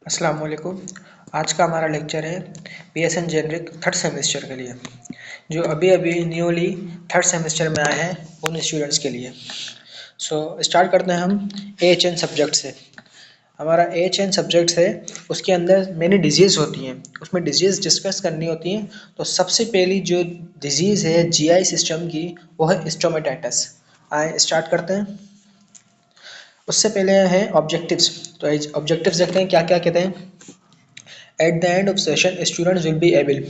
अस्सलाम वालेकुम। आज का हमारा लेक्चर है बीएसएन जेनरिक थर्ड सेमेस्टर के लिए, जो अभी अभी न्यूली थर्ड सेमेस्टर में आए हैं उन स्टूडेंट्स के लिए। स्टार्ट करते हैं हम एएचएन सब्जेक्ट से। हमारा एएचएन सब्जेक्ट है, उसके अंदर मैंने डिजीज़ होती हैं, उसमें डिजीज़ डिस्कस करनी होती हैं। तो सबसे पहली जो डिजीज़ है जीआई सिस्टम की वो है स्टोमेटाइटिस। आए स्टार्ट करते हैं। उससे पहले है ऑब्जेक्टिव्स। तो ऑब्जेक्टिव्स देखते हैं क्या क्या कहते हैं। At the end of session, students will be able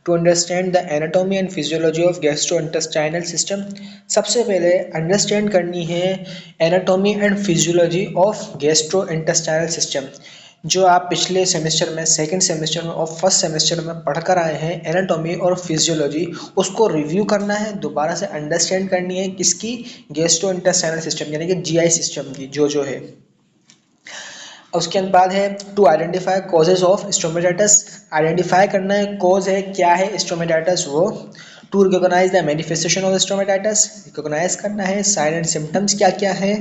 to understand the anatomy and physiology of gastrointestinal system. सबसे पहले अंडरस्टैंड करनी है anatomy and physiology of gastrointestinal system, जो आप पिछले सेमेस्टर में, सेकंड सेमेस्टर में और फर्स्ट सेमेस्टर में पढ़कर आए हैं। एनाटॉमी और फिजियोलॉजी उसको रिव्यू करना है, दोबारा से अंडरस्टैंड करनी है किसकी, गैस्ट्रोइंटेस्टाइनल सिस्टम यानी कि जीआई सिस्टम की जो है। उसके बाद है to identify causes of stomatitis. Identify करना है कॉज है क्या है स्टोमेटाइटिस वो। To recognise the manifestation of stomatitis, recognise करना है साइन एंड सिम्टम्स क्या क्या है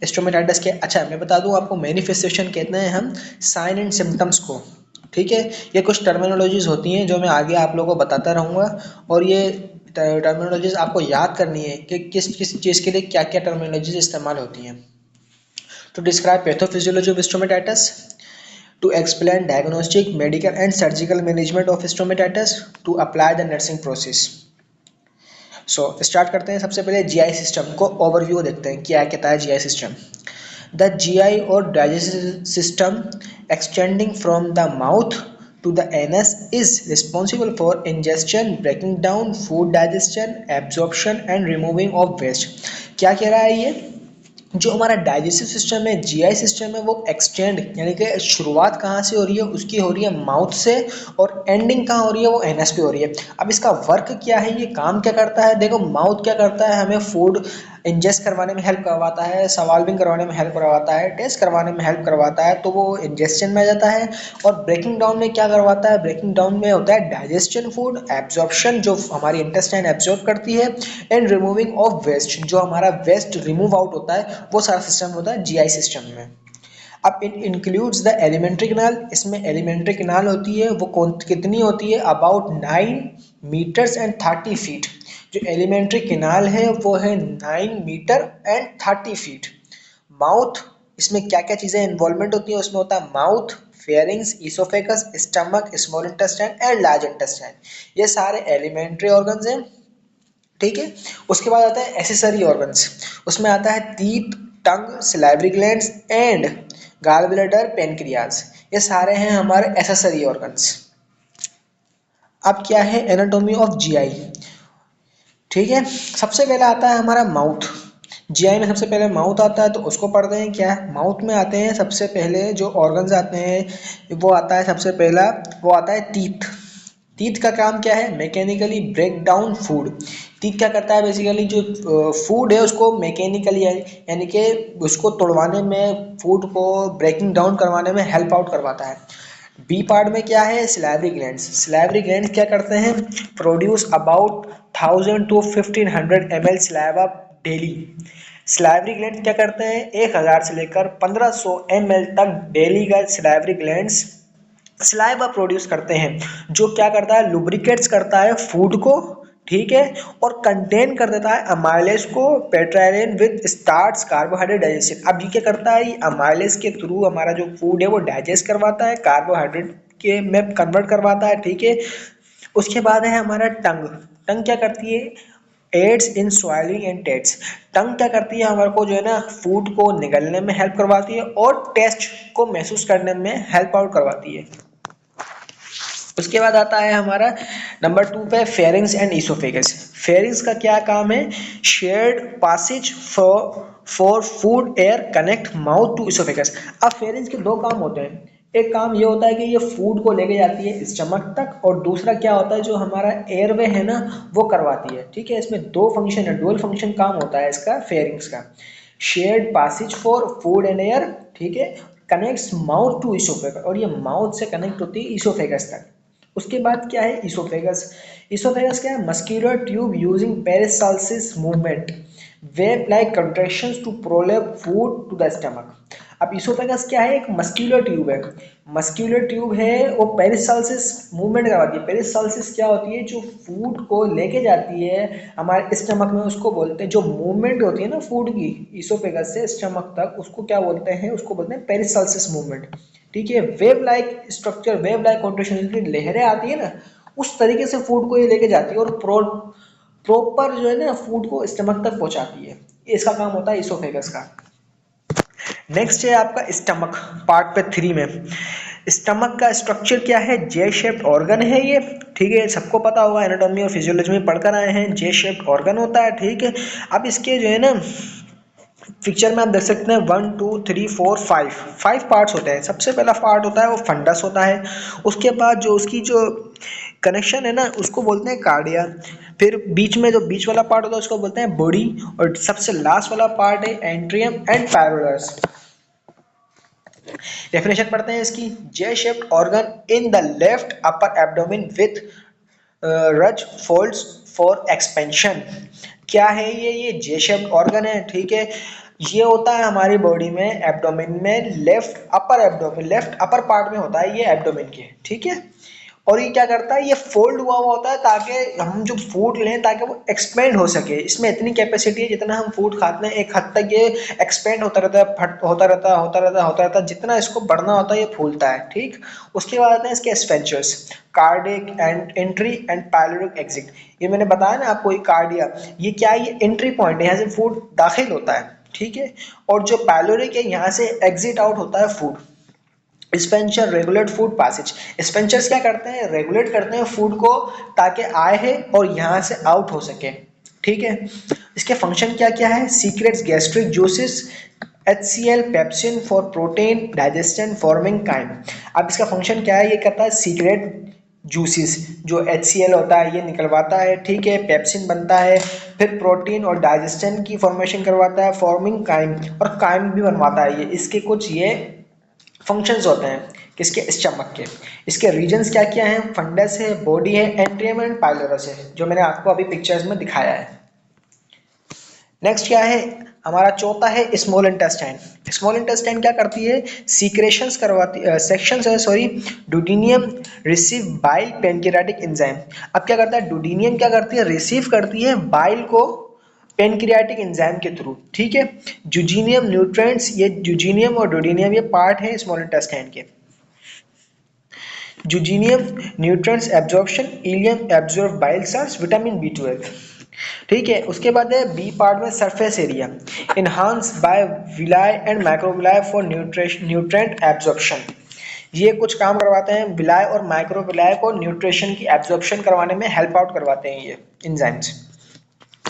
स्टोमेटाइटिस के। अच्छा मैं बता दूं आपको, मैनिफेस्टेशन कहते हैं हम साइन एंड सिम्टम्स को, ठीक है। ये कुछ टर्मिनोलॉजीज होती हैं जो मैं आगे आप लोगों को बताता रहूँगा, और ये टर्मिनोलॉजीज आपको याद करनी है कि किस किस चीज़ के लिए क्या क्या टर्मिनोलॉजीज इस्तेमाल होती हैं। To describe pathophysiology of stomatitis, to explain diagnostic, medical and surgical management of stomatitis, to apply the nursing process. Start करते हैं। सबसे पहले जीआई सिस्टम को ओवरव्यू देखते हैं, क्या कहता है जीआई सिस्टम। द जीआई और digestive system extending from the mouth to the anus is responsible for ingestion, breaking down, food digestion, absorption and removing of waste। क्या कह रहा है ये, जो हमारा डाइजेस्टिव सिस्टम है, जीआई सिस्टम है, वो एक्सटेंड यानी कि शुरुआत कहाँ से हो रही है उसकी, हो रही है माउथ से, और एंडिंग कहाँ हो रही है, वो एनएस पे हो रही है। अब इसका वर्क क्या है, ये काम क्या करता है। देखो माउथ क्या करता है, हमें फूड इंजेस्ट करवाने में हेल्प करवाता है, सवाल्विंग करवाने में हेल्प करवाता है, टेस्ट करवाने में हेल्प करवाता है, तो वो इंजेस्शन में आ जाता है। और ब्रेकिंग डाउन में क्या करवाता है, ब्रेकिंग डाउन में होता है डाइजेशन, फूड एब्जॉर्प्शन जो हमारी इंटेस्टाइन एब्जॉर्ब करती है, एंड रिमूविंग ऑफ वेस्ट जो हमारा वेस्ट रिमूव आउट होता है, वो सारा सिस्टम होता है जीआई सिस्टम में। अब it includes the alimentary canal. इसमें एलिमेंट्री कैनाल होती है, वो कौन कितनी होती है, अबाउट 9 मीटर्स एंड 30 फीट। जो एलिमेंट्री कैनाल है वो है 9 मीटर एंड 30 फीट। माउथ, इसमें क्या क्या चीज़ें इन्वॉल्वमेंट होती हैं, उसमें होता है mouth, pharynx, oesophagus, stomach, small intestine and large intestine. ये सारे एलिमेंट्री ऑर्गन्स हैं, ठीक है। उसके बाद आता है एसेसरी ऑर्गन्स। उसमें आता है teeth, tongue, salivary glands and gall bladder, pancreas. ये सारे हैं हमारे एसेसरी ऑर्गन्स। अब क्या है एनाटॉमी ऑफ जीआई, ठीक है। सबसे पहले आता है हमारा माउथ। जीआई में सबसे पहले माउथ आता है, तो उसको पढ़ते हैं। क्या माउथ में आते हैं सबसे पहले जो ऑर्गन्स आते हैं, वो आता है सबसे पहला, वो आता है टीथ। टीथ का काम क्या है, mechanically break down food. Teeth क्या करता है, बेसिकली जो फूड है उसको मैकेनिकली यानी कि उसको तोड़वाने में, फूड को ब्रेकिंग डाउन करवाने में हेल्प आउट करवाता है। बी पार्ट में क्या है, सिलाइवरी ग्लैंड्स। सिलाइवरी ग्लैंड्स क्या करते हैं, produce about 1000 to 1500 ml saliva daily. Salivary glands क्या करते हैं, 1000 से लेकर 1500 ml तक डेली का सिलाइवरी ग्लैंड्स सलाइवा प्रोड्यूस करते हैं, जो क्या करता है, लुब्रिकेट्स करता है फूड को, ठीक है, और कंटेन कर देता है अमाइलेज को, पेट्राइलिन विद स्टार्च कार्बोहाइड्रेट डाइजेशन। अब ये क्या करता है, ये अमाइलेज के थ्रू हमारा जो फूड है वो डाइजेस्ट करवाता है, कार्बोहाइड्रेट के में कन्वर्ट करवाता है, ठीक है। उसके बाद है हमारा टंग। टंग क्या करती है, एड्स इन स्वाइलिंग एंड टेस्ट। टंग क्या करती है, हमारे को जो है ना फूड को निगलने में हेल्प करवाती है, और टेस्ट को महसूस करने में हेल्प आउट करवाती है। उसके बाद आता है हमारा नंबर 2 पे फेरिंग्स एंड इसोफेगस। फेरिंग्स का क्या काम है, shared passage for food air connect mouth to oesophagus. अब फेरिंग्स के दो काम होते हैं। एक काम ये होता है कि ये फूड को लेके जाती है स्टमक तक, और दूसरा क्या होता है, जो हमारा एयरवे है ना वो करवाती है, ठीक है। इसमें दो फंक्शन है, डुअल फंक्शन काम होता है इसका फेरिंग्स का। Shared passage for food and air, ठीक है, कनेक्ट्स माउथ टू इसोफेगस, और ये माउथ से कनेक्ट होती है इसोफेगस तक। उसके बाद क्या है इसोफेगस। इसोफेगस क्या है, muscular tube using peristalsis movement, wave like contractions to propel food to the stomach. अब इसोफेगस क्या है, एक मस्क्यूलर ट्यूब है। मस्क्यूलर ट्यूब है, वो पेरिस्टालसिस मूवमेंट करवाती है। पेरिस्टालसिस क्या होती है, जो फूड को लेके जाती है हमारे स्टमक में, उसको बोलते हैं, जो मूवमेंट होती है ना फूड की इसोफेगस से स्टमक तक, उसको क्या बोलते हैं, उसको बोलते हैं पेरिस्टालसिस मूवमेंट। ठीक है, wave like structure, wave like contraction की लहरें आती है ना, उस तरीके से फूड को ये लेके जाती है और प्रॉपर जो है ना फूड को स्टमक तक पहुंचाती है। इसका काम होता है इसोफेगस का। नेक्स्ट है आपका स्टमक, पार्ट पे 3 में। स्टमक का स्ट्रक्चर क्या है, जे शेप्ड ऑर्गन है ये। ठीक है, सबको पता होगा, एनाटॉमी और फिजियोलॉजी में पढ़कर आए हैं, जे शेप्ड ऑर्गन होता है। ठीक है, अब इसके जो है ना पिक्चर में आप देख सकते हैं 1 2 3 4 5 5 पार्ट्स होते हैं। सबसे पहला पार्ट होता है वो फंडस होता है। उसके बाद जो उसकी जो कनेक्शन है ना उसको बोलते हैं कार्डिया। फिर बीच में जो बीच वाला पार्ट होता है उसको बोलते हैं बॉडी। और सबसे लास्ट वाला पार्ट है एंट्रियम एंड पैरोलस। डेफिनेशन पढ़ते हैं इसकी। जे shaped organ in the left upper abdomen with रज फोल्ड्स फॉर एक्सपेंशन। क्या है ये जे शेप्ड ऑर्गन है। ठीक है, ये होता है हमारी बॉडी में एब्डोमेन में, left upper abdomen, left upper part में होता है ये एब्डोमेन के। ठीक है, और ये क्या करता है, ये फोल्ड हुआ हुआ होता है ताकि हम जो फूड लें ताकि वो एक्सपेंड हो सके। इसमें इतनी कैपेसिटी है, जितना हम फूड खाते हैं एक हद तक ये एक्सपेंड होता रहता है, फट होता रहता है, होता रहता है, होता रहता है। जितना इसको बढ़ना होता है ये फूलता है। ठीक, उसके बाद आते हैं इसके sphincters, cardiac and entry and pyloric exit. ये मैंने बताया ना आपको, ये कार्डिया, ये क्या है, ये एंट्री पॉइंट है, यहाँ से फूड दाखिल होता है। ठीक है, और जो पायलोरिक है यहाँ से एग्जिट आउट होता है food. Sphincter regulate food passage. Sphincters क्या करते हैं, रेगुलेट करते हैं फूड को ताकि आए है और यहाँ से आउट हो सके। ठीक है, इसके फंक्शन क्या क्या है, secretes gastric juices, HCl pepsin for protein digestion forming chyme. अब इसका फंक्शन क्या है, ये कहता है सीक्रेट जूसेस, जो HCl होता है ये निकलवाता है। ठीक है, पेप्सिन बनता है, फिर प्रोटीन और डाइजेशन की फॉर्मेशन करवाता है, फॉर्मिंग काइम, और काइम भी बनवाता है। ये इसके कुछ ये फंक्शंस होते हैं किसके, स्टमक के। इसके रीजन्स क्या क्या हैं, फंडस है, बॉडी है, एंट्रियम एंड पाइलोरस है, जो मैंने आपको अभी पिक्चर्स में दिखाया है। नेक्स्ट क्या है हमारा चौथा है स्मॉल इंटेस्टाइन। स्मॉल इंटेस्टाइन क्या करती है, सीक्रेशंस करवाती, सेक्शंस है sorry, duodenum receive bile pancreatic enzyme. अब क्या करता है, डुडीनियम क्या करती है, रिसीव करती है बाइल को पेनक्रियाटिक एंजाइम के थ्रू। ठीक है, जुजीनियम न्यूट्रिएंट्स, ये जुजीनियम और डोडिनियम ये पार्ट है स्मॉल इंटेस्टाइन के। Jejunum nutrients absorption, ileum absorb bile salts, vitamin B12। ठीक है, उसके बाद है बी पार्ट में surface area, enhance by villi and microvilli for nutrient absorption. ये कुछ काम करवाते हैं, विलाय और माइक्रोविलाय को न्यूट्रिशन की एब्जॉर्प्शन करवाने में हेल्प आउट करवाते हैं ये एंजाइम्स।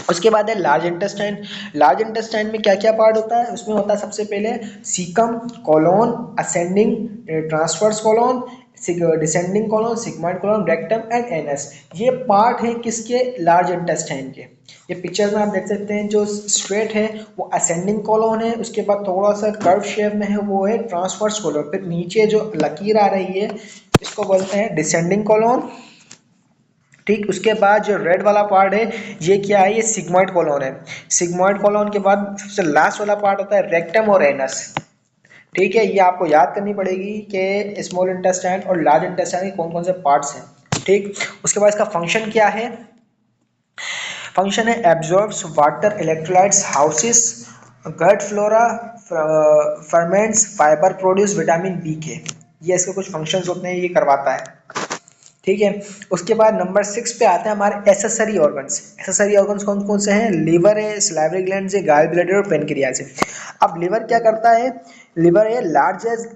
उसके बाद है लार्ज इंटेस्टाइन। लार्ज इंटेस्टाइन में क्या क्या पार्ट होता है, उसमें होता है सबसे पहले caecum, colon, ascending transverse colon, descending colon, sigmoid colon, rectum and anus. ये पार्ट है किसके, लार्ज इंटेस्टाइन के। ये पिक्चर में आप देख सकते हैं, जो स्ट्रेट है वो असेंडिंग कोलोन है, उसके बाद थोड़ा सा कर्व शेप में है वो है ट्रांसवर्स कोलोन, फिर नीचे जो लकीर आ रही है इसको बोलते हैं डिसेंडिंग कोलोन। ठीक, उसके बाद जो रेड वाला पार्ट है ये क्या है, ये सिग्मॉइड कॉलोन है। सिग्मॉइड कॉलोन के बाद सबसे लास्ट वाला पार्ट होता है रेक्टम और एनस। ठीक है, ये आपको याद करनी पड़ेगी कि स्मॉल इंटेस्टाइन और लार्ज इंटेस्टाइन के कौन कौन से पार्ट्स हैं। ठीक, उसके बाद इसका फंक्शन क्या है, फंक्शन है absorbs water electrolytes, houses gut flora, ferments, fibre produce vitamin B के। ये इसके कुछ फंक्शंस होते हैं, ये करवाता है। ठीक है, उसके बाद नंबर 6 पे आते हैं हमारे एसेसरी ऑर्गन्स। एसेसरी ऑर्गन्स कौन कौन से हैं, लीवर है, सलाइवरी ग्लैंड्स है, गाल ब्लैडर और पेनक्रियाज है। अब लीवर क्या करता है, लीवर है लार्जेस्ट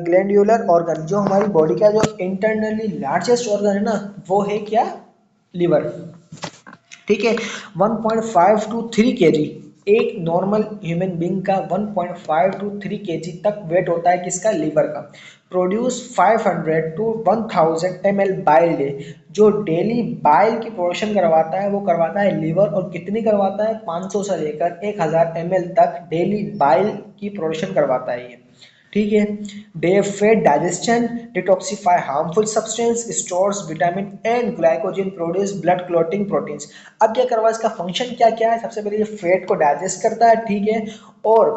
ग्लैंड्यूलर ऑर्गन, जो हमारी बॉडी का जो इंटरनली लार्जेस्ट ऑर्गन है ना वो है क्या, लीवर। ठीक है, 1.5 टू 3 केजी, एक नॉर्मल ह्यूमन बींग का 1.5 टू 3 केजी तक वेट होता है किसका, लीवर का। Produce 500 to 1000 ml bile day, जो डेली बाइल की प्रोडक्शन करवाता है वो करवाता है लीवर। और कितनी करवाता है, 500 से लेकर 1000 ml तक डेली बाइल की प्रोडक्शन करवाता है ये। ठीक है, they fed digestion, detoxify harmful substance, stores vitamin and glycogen, produce blood clotting proteins. अब क्या करवा, इसका फंक्शन क्या क्या है, सबसे पहले ये फैट को डाइजेस्ट करता है। ठीक है, और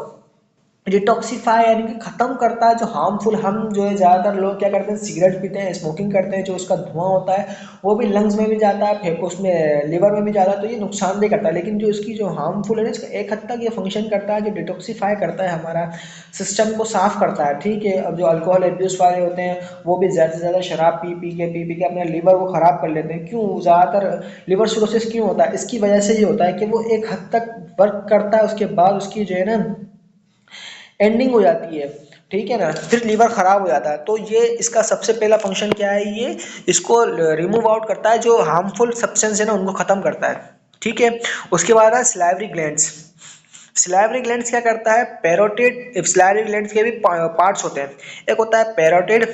डिटॉक्सिफाई यानी कि खत्म करता है जो हार्मफुल, हम जो है ज़्यादातर लोग क्या करते हैं, सिगरेट पीते हैं, स्मोकिंग करते हैं, जो उसका धुआं होता है वो भी लंग्स में भी जाता है, फेफड़ों उसमें लिवर में भी जाता है, तो ये नुकसानदेह करता है। लेकिन जो इसकी जो हार्मफुल है ना, इसका एक हद तक ये फंक्शन करता है, जो डिटॉक्सिफाई करता है, हमारा सिस्टम को साफ करता है। ठीक है, अब जो अल्कोहल एब्यूज वाले होते हैं वो भी ज़्यादा से ज़्यादा शराब पी के अपने लिवर को ख़राब कर लेते हैं। क्यों ज़्यादातर लिवर सिरोसिस क्यों होता है? इसकी वजह से ये होता है कि वो एक हद तक वर्क करता है, उसके बाद उसकी जो है ना एंडिंग हो जाती है। ठीक है ना, फिर लीवर खराब हो जाता है। तो ये इसका सबसे पहला फंक्शन क्या है, ये इसको रिमूव आउट करता है, जो हार्मफुल सब्सटेंस है ना उनको खत्म करता है। ठीक है, उसके बाद है सिलाइवरी ग्लैंड्स। सिलाइवरी ग्लैंड्स क्या करता है, पैरोटिड, सिलाइवरी ग्लैंड्स के भी पार्ट्स होते हैं। एक होता है पैरोटिड,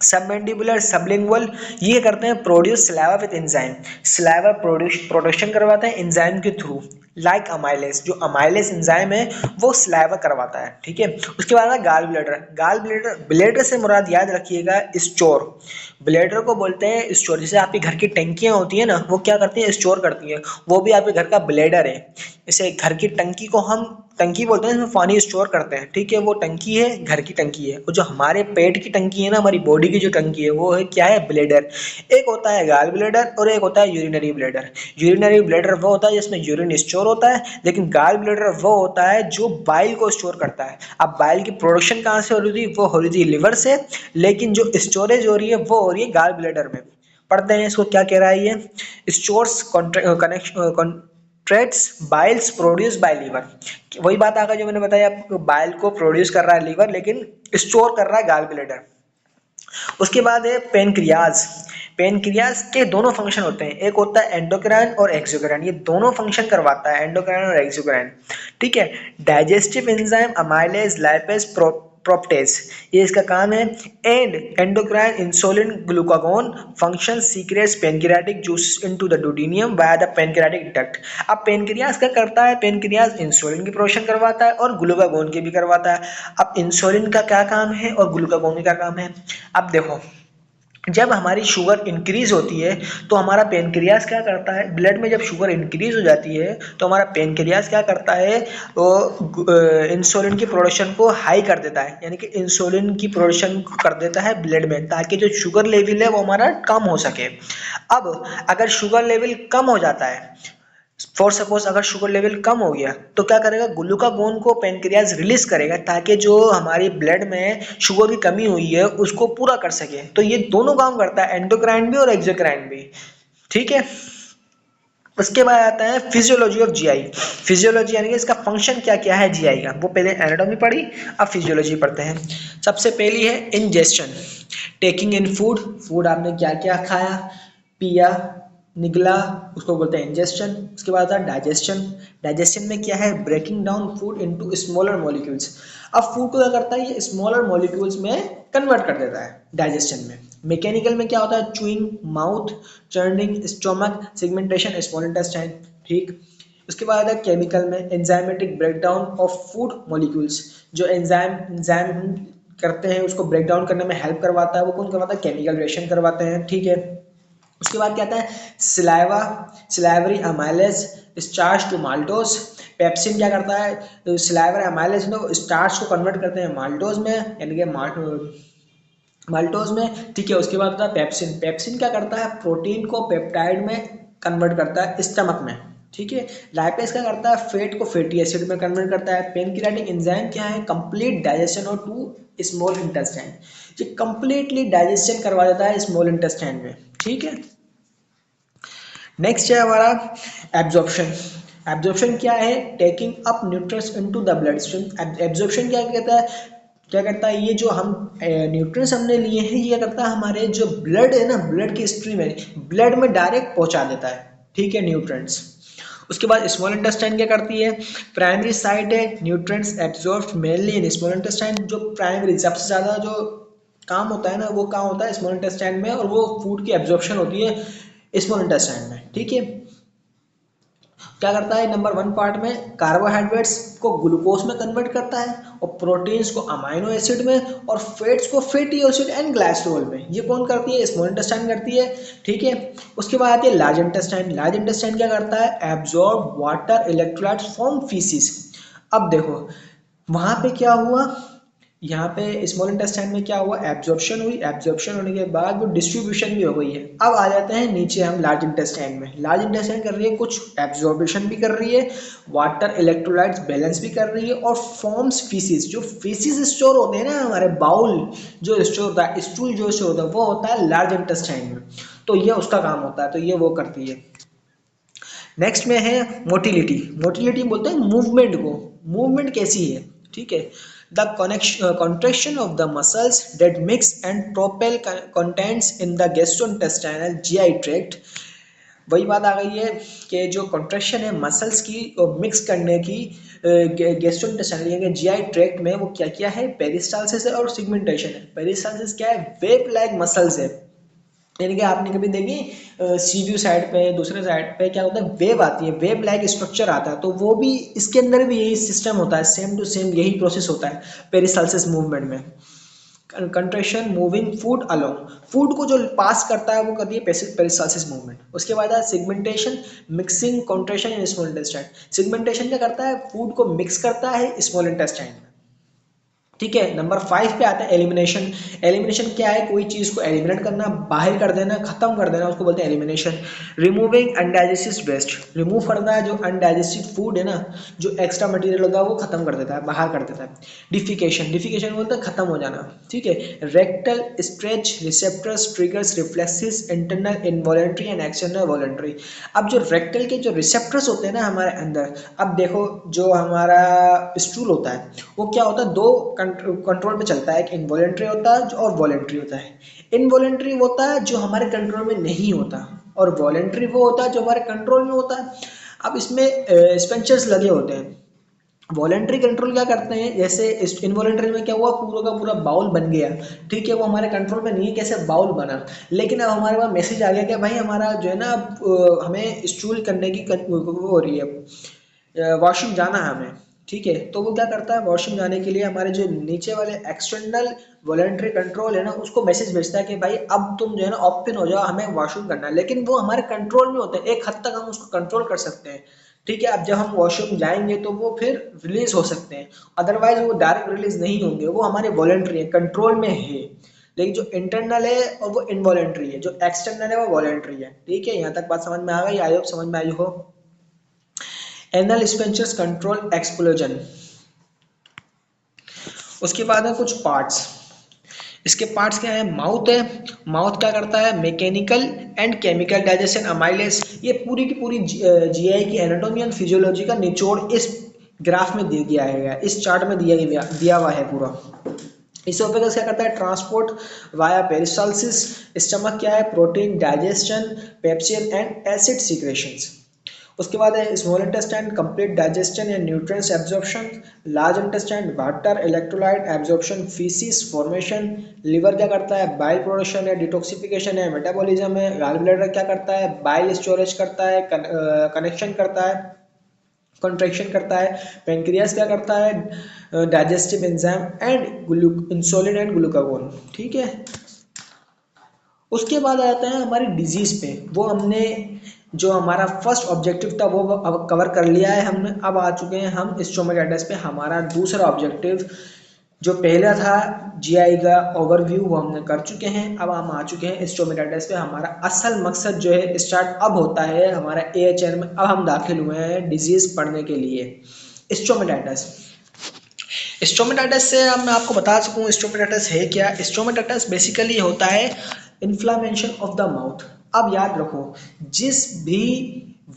सबमेंडिबुलर, सबलिंगुअल। ये करते हैं produce saliva with enzyme, saliva production करवाते हैं एंजाइम के थ्रू, लाइक अमाइलेस। जो अमाइलेस एंजाइम है वो सलाइवा करवाता है। ठीक है, उसके बाद है gall bladder. Gall bladder, bladder से मुराद याद रखिएगा स्टोर। ब्लेडर को बोलते हैं स्टोर। जैसे आपकी घर की टंकियां होती है ना, वो क्या करती हैं, स्टोर करती हैं, वो भी आपके घर का ब्लेडर है। जैसे घर की टंकी को हम टंकी बोलते हैं, इसमें पानी स्टोर करते हैं। ठीक है, वो टंकी है, घर की टंकी है। और जो हमारे पेट की टंकी है ना, हमारी बॉडी की जो टंकी है, वो है क्या है, ब्लेडर। एक होता है गाल ब्लेडर और एक होता है यूरिनरी ब्लेडर। यूरिनरी ब्लेडर वो होता है जिसमें यूरिन स्टोर होता है, लेकिन गाल ब्लेडर वो होता है जो बाइल को स्टोर करता है। अब बाइल की प्रोडक्शन कहाँ से हो रही थी, वो हो रही थी लिवर से, लेकिन जो स्टोरेज हो रही है वो हो रही है गाल ब्लेडर में। पढ़ते हैं इसको क्या कह रहा है ये, stores concentrates biles produce by liver. वही बात आगे जो मैंने बताया आपको, बाइल को प्रोड्यूस कर रहा है लीवर, लेकिन स्टोर कर रहा है गाल ब्लेडर। उसके बाद है पेनक्रियाज। पेनक्रियाज के दोनों फंक्शन होते हैं, एक होता है एंडोक्राइन और एक्सोक्राइन। ये दोनों फंक्शन करवाता है, एंडोक्राइन और एक्सोक्राइन। ठीक है, digestive enzyme amylase lipase protease, ये इसका काम है। And endocrine insulin glucagon function secretes pancreatic juice into the duodenum via the pancreatic duct. अब पेनक्रियाज क्या करता है, पेनक्रियाज इंसुलिन की प्रोडक्शन करवाता है और ग्लूकागोन की भी करवाता है। अब इंसुलिन का क्या काम है और ग्लूकागोन का क्या काम है? अब देखो, जब हमारी शुगर इंक्रीज होती है तो हमारा पेनक्रियाज क्या करता है, ब्लड में जब शुगर इंक्रीज हो जाती है तो हमारा पेनक्रियाज क्या करता है, वो इंसुलिन की प्रोडक्शन को हाई कर देता है, यानी कि इंसुलिन की प्रोडक्शन कर देता है ब्लड में, ताकि जो शुगर लेवल है वो हमारा कम हो सके। अब अगर शुगर लेवल कम हो जाता है, फॉर सपोज अगर शुगर लेवल कम हो गया, तो क्या करेगा, ग्लूकागोन को पेनक्रियाज रिलीज करेगा, ताकि जो हमारी ब्लड में शुगर की कमी हुई है उसको पूरा कर सके। तो ये दोनों काम करता है, एंडोक्राइन भी और एक्सोक्राइन भी। ठीक है, उसके बाद आता है फिजियोलॉजी ऑफ जीआई। फिजियोलॉजी यानी कि इसका फंक्शन क्या क्या है जीआई का, वो पहले एनाटॉमी पढ़ी, अब फिजियोलॉजी पढ़ते हैं। सबसे पहली है इंजेस्शन, टेकिंग इन फूड, फूड आपने क्या क्या खाया पिया निगला, उसको बोलते हैं इंजेस्शन। उसके बाद आता है डाइजेशन। डाइजेशन में क्या है, breaking down food into smaller molecules. अब फूड को क्या करता है, ये स्मॉलर मॉलिक्यूल्स में कन्वर्ट कर देता है डाइजेशन में। मैकेनिकल में क्या होता है, chewing mouth, churning stomach, segmentation small intestine. ठीक, उसके बाद है केमिकल में enzymatic breakdown of food molecules. जो एंजाइम करते हैं उसको ब्रेक डाउन करने में हेल्प करवाता है, वो कौन करवाता है, केमिकल रिएक्शन करवाते हैं। ठीक है, उसके बाद क्या आता है, saliva, salivary amylase starch to maltose. Pepsin क्या करता है, सिलाइवरी अमाइलेज ने स्टार्च को कन्वर्ट करते हैं माल्टोज में, यानी कि माल्टोज में। ठीक है, उसके बाद आता है पेप्सिन। पेप्सिन क्या करता है, प्रोटीन को पेप्टाइड में कन्वर्ट करता है स्टमक में। ठीक है, लाइपेज क्या करता है, फैट को फैटी एसिड में कन्वर्ट करता है। पेनक्रियाटिक एंजाइम क्या है, कंप्लीट डाइजेशन और टू स्मॉल इंटेस्टाइन, ये कंप्लीटली डाइजेशन करवा देता है स्मॉल इंटेस्टाइन में। ठीक है, नेक्स्ट है हमारा एब्जॉर्प्शन। एब्जॉर्प्शन क्या है, taking up nutrients into the blood stream. Absorption क्या कहता है, क्या करता है, ये जो हम न्यूट्रिएंट्स हमने लिए हैं, ये करता है हमारे जो ब्लड है ना, ब्लड की स्ट्रीम है, ब्लड में डायरेक्ट पहुंचा देता है। ठीक है, न्यूट्रिएंट्स। उसके बाद स्मॉल इंटेस्टाइन क्या करती है, प्राइमरी साइट है, nutrients absorbed mainly in small intestine. जो प्राइमरी सबसे ज़्यादा जो काम होता है ना, वो काम होता है स्मॉल इंटेस्टाइन में, और वो फूड की एब्जॉर्प्शन होती है स्मॉल इंटेस्टाइन में। ठीक है, क्या करता है, नंबर वन पार्ट में कार्बोहाइड्रेट्स को ग्लूकोज में कन्वर्ट करता है, और प्रोटीन्स को अमाइनो एसिड में, और फैट्स को फैटी एसिड एंड ग्लाइसरॉल में। ये कौन करती है, स्मॉल इंटेस्टाइन करती है। ठीक है, उसके बाद आती है लार्ज इंटेस्टाइन। लार्ज इंटेस्टाइन क्या करता है, absorb water electrolytes from faeces. अब देखो, वहां पे क्या हुआ, यहाँ पे स्मॉल इंटेस्टाइन में क्या हुआ, एब्जॉर्प्शन हुई, एब्जॉर्प्शन होने के बाद वो डिस्ट्रीब्यूशन भी हो गई है। अब आ जाते हैं नीचे हम लार्ज इंटेस्टाइन में। लार्ज इंटेस्टाइन कर रही है कुछ एब्जॉर्प्शन भी कर रही है, वाटर इलेक्ट्रोलाइट्स बैलेंस भी कर रही है, और फॉर्म्स फीसिस। जो फीसिस स्टोर होते हैं ना हमारे, बाउल जो स्टोर होता है, स्टूल जो स्टोर होता है, वो होता है लार्ज इंटेस्टाइन में। तो ये उसका काम होता है, तो ये वो करती है। नेक्स्ट में है मोटिलिटी। मोटिलिटी बोलते हैं मूवमेंट को, मूवमेंट कैसी है, ठीक है। The contraction of the muscles that mix and propel contents in the gastrointestinal GI tract। वही बात आ गई है कि जो कॉन्ट्रैक्शन है मसल्स की और मिक्स करने की गैस्ट्रोइंटेस्टाइनल यानी जीआई ट्रैक्ट में, वो क्या क्या है, पेरिस्टालसिस है और सिगमेंटेशन है। पेरिस्टालसिस क्या है, वेव लाइक मसल्स है, यानी कि आपने कभी देखी सीव्यू साइड पे, दूसरे साइड पे क्या होता है, वेव आती है, वेव लाइक स्ट्रक्चर आता है, तो वो भी इसके अंदर भी यही सिस्टम होता है, सेम टू सेम यही प्रोसेस होता है पेरिस्टालसिस मूवमेंट में। Contraction moving food along, food को जो पास करता है वो करती है पेरिस्टालसिस मूवमेंट। उसके बाद है segmentation, mixing contraction in small intestine. Segmentation क्या करता है, फूड को मिक्स करता है स्मॉल इंटेस्टाइन में, ठीक है। नंबर 5 पे आता है एलिमिनेशन। एलिमिनेशन क्या है, कोई चीज को एलिमिनेट करना, बाहर कर देना, खत्म कर देना, उसको बोलते हैं elimination. Removing undigested waste, remove करना है जो अनडाइजेस्टेड फूड है ना, जो एक्स्ट्रा मटेरियल होता है वो खत्म कर देता है, बाहर कर देता है। डिफिकेशन, डिफिकेशन बोलते हैं खत्म हो जाना, ठीक है। Rectal stretch receptors triggers reflexes internal involuntary and external voluntary. अब जो रेक्टल के जो रिसेप्टर्स होते हैं ना हमारे अंदर, अब देखो जो हमारा स्टूल होता है वो क्या होता है, दो कंट्रोल में चलता है, एक इनवॉलेंट्री होता है और वॉलेंट्री होता है। इनवॉलेंट्री होता है जो हमारे कंट्रोल में नहीं होता, और वॉलेंट्री वो होता है जो हमारे कंट्रोल में होता है। अब इसमें स्पेंचर्स लगे होते हैं। वॉलेंट्री कंट्रोल क्या करते हैं, जैसे इनवॉलेंट्री में क्या हुआ, पूरा का पूरा बाउल बन गया, ठीक है, वो हमारे कंट्रोल में नहीं है कैसे बाउल बना, लेकिन अब हमारे पास मैसेज आ गया कि भाई हमारा जो है ना हमें स्टूल करने की वो हो रही है, वॉशरूम जाना है हमें, ठीक है। तो वो क्या करता है, वॉशरूम जाने के लिए हमारे जो नीचे वाले एक्सटर्नल वॉलेंट्री कंट्रोल है ना, उसको मैसेज भेजता है कि भाई अब तुम जो है ना ओपन हो जाओ, हमें वॉशरूम करना है। लेकिन वो हमारे कंट्रोल में होते हैं, एक हद तक हम उसको कंट्रोल कर सकते हैं, ठीक है। अब जब हम वॉशरूम जाएंगे तो वो फिर रिलीज हो सकते हैं, अदरवाइज वो डायरेक्ट रिलीज नहीं होंगे, वो हमारे वॉलेंट्री है, कंट्रोल में है। लेकिन जो इंटरनल है और वो इनवॉलेंट्री है, जो एक्सटर्नल है वो वॉलेंट्री है, ठीक है। यहाँ तक बात समझ में आ गई, आई होप समझ में आई हो। Anal sphincters control explosion. उसके बाद है कुछ पार्ट्स। इसके पार्ट्स क्या है, माउथ है। माउथ क्या करता है, mechanical and chemical digestion, amylase. ये पूरी की पूरी जीआई की एनाटॉमी एंड फिजियोलॉजी का निचोड़ इस ग्राफ में दे दिया है, इस चार्ट में दिया हुआ है पूरा। इसोफेगस क्या करता है, ट्रांसपोर्ट वाया पेरिस्टालसिस। स्टमक क्या है, protein digestion, pepsin and acid secretions. उसके बाद है small intestine, complete digestion and nutrients absorption. Large intestine, water electrolyte absorption, faeces formation. Liver क्या करता है, बाइल प्रोडक्शन है, डिटॉक्सिफिकेशन है, मेटाबॉलिज्म है। गॉल ब्लैडर क्या करता है, बाइल स्टोरेज करता है, कनेक्शन करता है, कंट्रैक्शन करता है। पेनक्रियास क्या करता है, digestive enzyme and insulin and glucagon, ठीक है। उसके बाद आता है हमारी डिजीज पे, वो हमने जो हमारा फर्स्ट ऑब्जेक्टिव था वो अब कवर कर लिया है हमने। अब आ चुके हैं हम स्टोमेटाइटिस पे, हमारा दूसरा ऑब्जेक्टिव। जो पहला था जीआई का ओवरव्यू वो हमने कर चुके हैं, अब हम आ चुके हैं स्टोमेटाइटिस पे। हमारा असल मकसद जो है स्टार्ट अब होता है हमारा एएचएन में। अब हम दाखिल हुए हैं डिजीज पढ़ने के लिए, स्टोमेटाइटिस। स्टोमेटाइटिस से अब मैं आपको बता सकूं स्टोमेटाइटिस है क्या। स्टोमेटाइटिस बेसिकली होता है इन्फ्लामेशन ऑफ द माउथ। अब याद रखो, जिस भी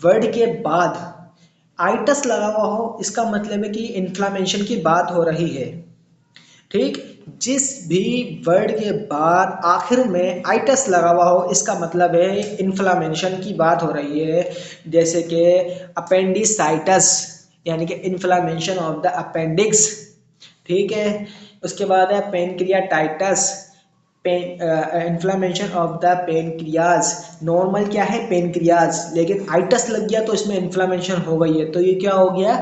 वर्ड के बाद आइटस लगा हुआ हो, इसका मतलब है कि इन्फ्लामेशन की बात हो रही है, ठीक। जिस भी वर्ड के बाद आखिर में आइटस लगा हुआ हो, इसका मतलब है इन्फ्लामेशन की बात हो रही है। जैसे कि अपेंडिसाइटस, यानी कि इन्फ्लामेशन ऑफ द अपेंडिक्स, ठीक है। उसके बाद है pancreatitis, inflammation of the pancreas. Normal क्या है, पेनक्रियाज, लेकिन आइटस लग गया तो इसमें इन्फ्लामेशन हो गई है, तो ये क्या हो गया,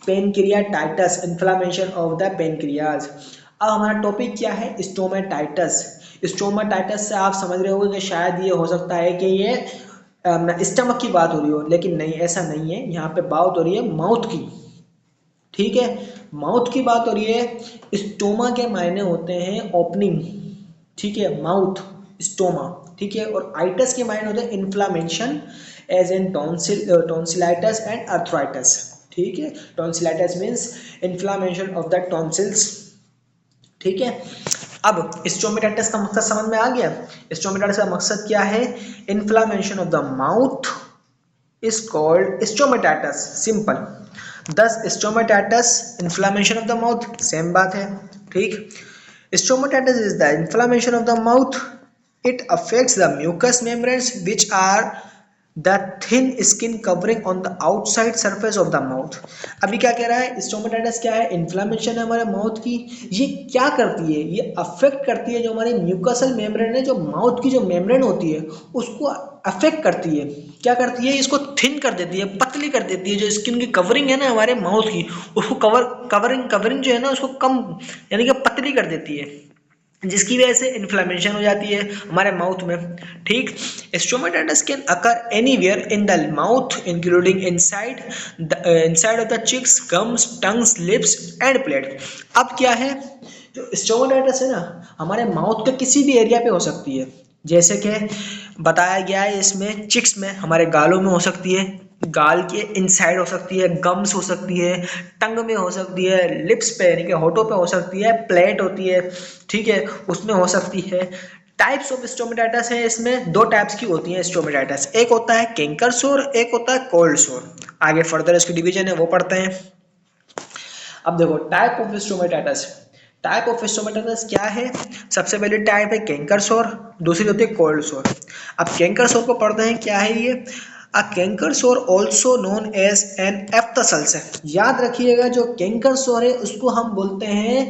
पेनक्रियाटाइटस, इन्फ्लामेशन ऑफ द पेनक्रियाज। अब हमारा टॉपिक क्या है, स्टोमेटाइटस। स्टोमेटाइटस से आप समझ रहे होगे कि शायद ये हो सकता है कि ये स्टमक की बात हो रही हो, लेकिन नहीं, ऐसा नहीं है। यहाँ पे बात हो रही है माउथ की, ठीक है। माउथ की बात हो रही है, स्टोमा के मायने होते हैं ओपनिंग, ठीक है, माउथ, स्टोमा, ठीक है। और आइटस के मायने होते हैं inflammation, as in tonsillitis and arthritis, ठीक है। Tonsillitis means inflammation of the tonsils, ठीक है। अब स्टोमेटाइटिस का मकसद समझ में आ गया। स्टोमेटाइटिस का मकसद क्या है? Inflammation of the mouth is called stomatitis, simple। thus stomatitis inflammation of the mouth, same बात है, ठीक। stomatitis is the inflammation of the mouth, it affects the mucous membranes which are the thin skin covering on the outside surface of the mouth। अभी क्या कह रहा है, stomatitis क्या है? इन्फ्लामेशन है हमारे माउथ की। ये क्या करती है? ये अफेक्ट करती है जो हमारे म्यूकसल मेम्ब्रेन है, जो माउथ की जो मेम्ब्रेन होती है उसको अफेक्ट करती है। क्या करती है? इसको थिन कर देती है, पतली कर देती है। जो स्किन की कवरिंग है ना हमारे माउथ की, उसको कवरिंग कवरिंग जो है ना उसको कम, यानी कि पतली कर देती है, जिसकी वजह से इन्फ्लेमेशन हो जाती है हमारे माउथ में, ठीक। Stomatitis can occur anywhere in the mouth including inside of the cheeks, gums, tongues, lips and palate. अब क्या है, जो स्टोमेटाइटिस है ना हमारे माउथ के किसी भी एरिया पे हो सकती है, जैसे कि बताया गया है इसमें, चिक्स में, हमारे गालों में हो सकती है, गाल के इनसाइड हो सकती है, गम्स हो सकती है, टंग में हो सकती है, लिप्स पे यानी कि होठों पे हो सकती है, प्लेट होती है, ठीक है, उसमें हो सकती है। टाइप्स ऑफ स्टोमेटाइटिस है, इसमें दो टाइप्स की होती है स्टोमेटाइटिस, एक होता है कैंकर सोर, एक होता है कोल्ड सोर। आगे फर्दर इसकी डिवीजन है वो पढ़ते हैं। अब देखो type of stomatitis, type of stomatitis क्या है? सबसे पहले टाइप है कैंकर सोर, दूसरी होती है कोल्ड सोर। अब कैंकर सोर को पढ़ते हैं, क्या है ये? A canker sore also known as an aphthous ulcer. याद रखिएगा जो कैंकर सोर है उसको हम बोलते हैं